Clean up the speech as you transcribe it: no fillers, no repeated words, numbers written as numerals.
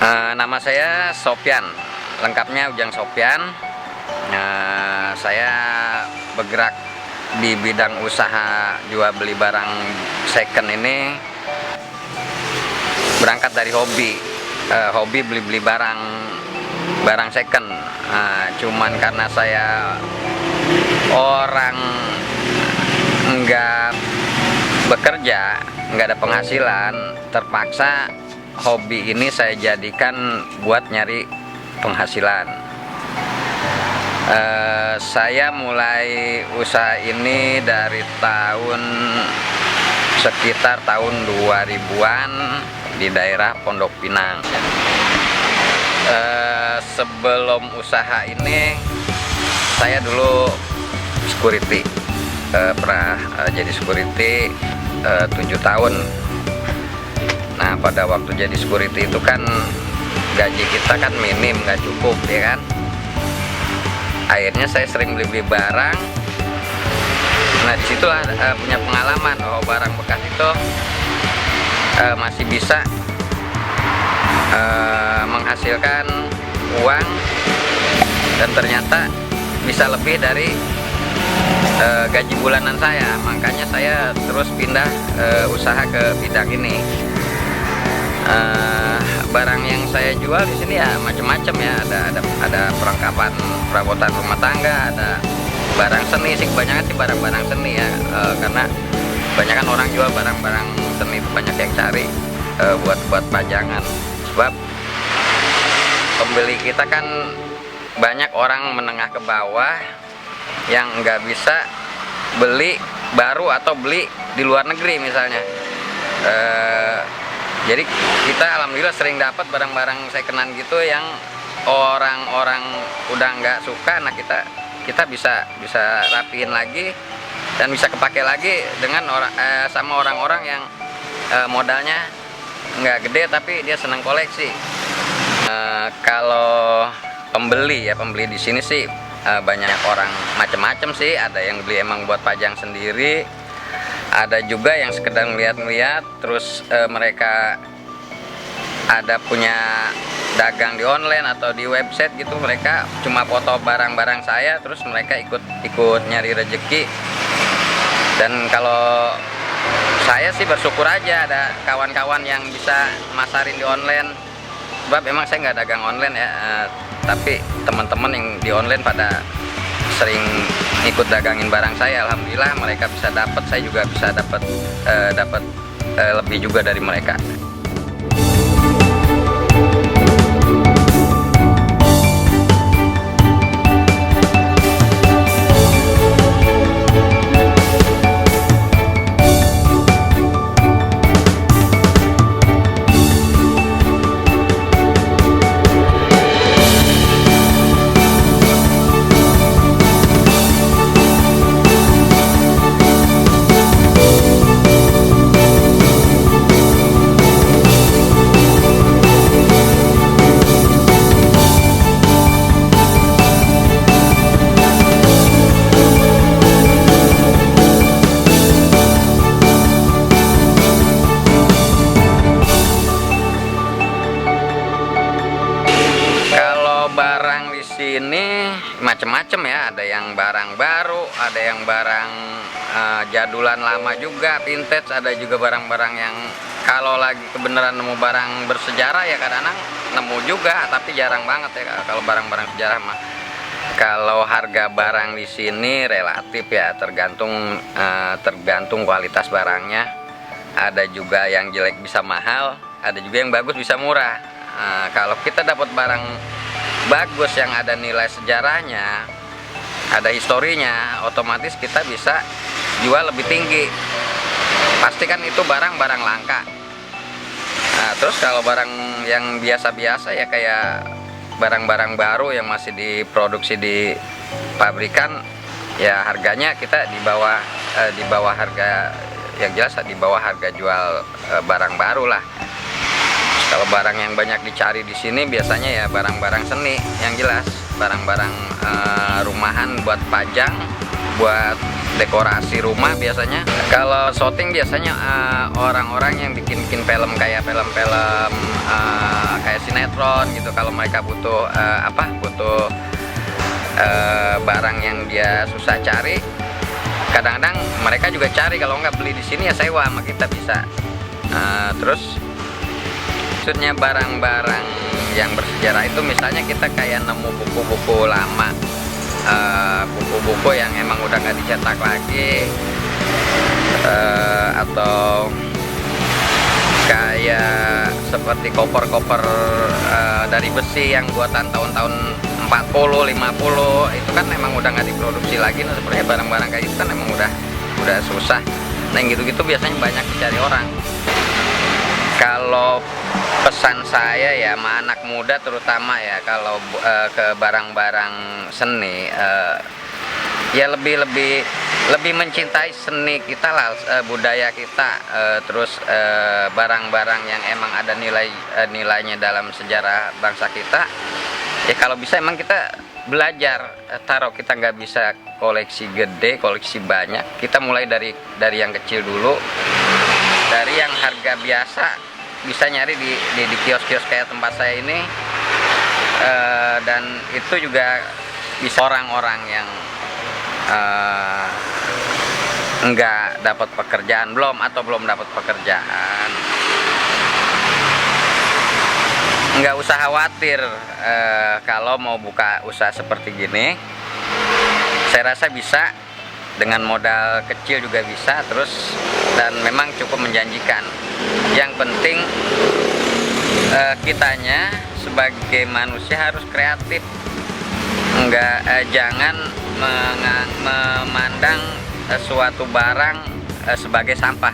Nama saya Sopyan, lengkapnya Ujang Sopyan. Saya bergerak di bidang usaha jual beli barang second ini berangkat dari hobi beli-beli barang second. Cuman karena saya orang nggak bekerja, nggak ada penghasilan, terpaksa hobi ini saya jadikan buat nyari penghasilan. Saya mulai usaha ini dari sekitar tahun 2000-an di daerah Pondok Pinang. Sebelum usaha ini saya dulu security, pernah jadi security 7 tahun. Nah, pada waktu jadi security itu kan gaji kita kan minim, nggak cukup ya kan. Akhirnya saya sering beli barang. Nah, disitulah punya pengalaman, barang bekas itu masih bisa menghasilkan uang, dan ternyata bisa lebih dari gaji bulanan saya. Makanya saya terus pindah usaha ke bidang ini. Barang yang saya jual di sini ya macam-macam ya, ada perlengkapan perabotan rumah tangga, ada barang seni sih, kebanyakan sih barang-barang seni ya, karena kebanyakan orang jual barang-barang seni itu banyak yang cari buat pajangan. Sebab pembeli kita kan banyak orang menengah ke bawah yang nggak bisa beli baru atau beli di luar negeri misalnya. Jadi kita alhamdulillah sering dapat barang-barang secondan gitu yang orang-orang udah nggak suka. Nah, kita bisa rapiin lagi dan bisa kepake lagi dengan sama orang-orang yang modalnya nggak gede tapi dia senang koleksi. Kalau pembeli di sini sih banyak orang macam-macam sih. Ada yang beli emang buat pajang sendiri, ada juga yang sekedar ngeliat-ngeliat, terus mereka ada punya dagang di online atau di website gitu, mereka cuma foto barang-barang saya, terus mereka ikut nyari rezeki. Dan kalau saya sih bersyukur aja ada kawan-kawan yang bisa masarin di online, sebab memang saya nggak dagang online ya, tapi teman-teman yang di online pada sering ikut dagangin barang saya. Alhamdulillah mereka bisa dapat, saya juga bisa dapat lebih juga dari mereka. Barang di sini macam-macam ya, ada yang barang baru, ada yang barang jadulan lama juga, vintage, ada juga barang-barang yang kalau lagi kebenaran nemu barang bersejarah ya kadang-kadang nemu juga, tapi jarang banget ya kalau barang-barang sejarah mah. Kalau harga barang di sini relatif ya, tergantung kualitas barangnya. Ada juga yang jelek bisa mahal, ada juga yang bagus bisa murah. Kalau kita dapat barang bagus yang ada nilai sejarahnya, ada historinya, otomatis kita bisa jual lebih tinggi. Pastikan itu barang-barang langka. Nah, terus kalau barang yang biasa-biasa ya kayak barang-barang baru yang masih diproduksi di pabrikan, ya harganya kita di bawah harga, yang jelas di bawah harga jual barang baru lah. Kalau barang yang banyak dicari di sini biasanya ya barang-barang seni, yang jelas barang-barang rumahan buat pajang, buat dekorasi rumah biasanya. Kalau shooting biasanya orang-orang yang bikin film kayak film-film kayak sinetron gitu. Kalau mereka butuh butuh barang yang dia susah cari, kadang-kadang mereka juga cari. Kalau nggak beli di sini ya sewa sama kita bisa. Terus maksudnya barang-barang yang bersejarah itu misalnya kita kayak nemu buku-buku lama, buku-buku yang emang udah nggak dicetak lagi, atau kayak seperti koper-koper dari besi yang buatan tahun-tahun 40, 50 itu kan emang udah nggak diproduksi lagi. Nah, sebenarnya barang-barang kayak itu kan emang udah susah. Nah, yang gitu-gitu biasanya banyak dicari orang. Kalau pesan saya ya sama anak muda terutama ya, kalau ke barang-barang seni, ya lebih mencintai seni kita lah, budaya kita, terus barang-barang yang emang ada nilainya dalam sejarah bangsa kita. Ya kalau bisa emang kita belajar, taruh kita nggak bisa koleksi gede, koleksi banyak, kita mulai dari yang kecil dulu, dari yang harga biasa bisa nyari di kios-kios kayak tempat saya ini, dan itu juga bisa orang-orang yang nggak dapat pekerjaan, belum dapat pekerjaan, nggak usah khawatir. Kalau mau buka usaha seperti gini, saya rasa bisa, dengan modal kecil juga bisa, terus dan memang cukup menjanjikan. Yang penting kitanya sebagai manusia harus kreatif, jangan memandang suatu barang sebagai sampah.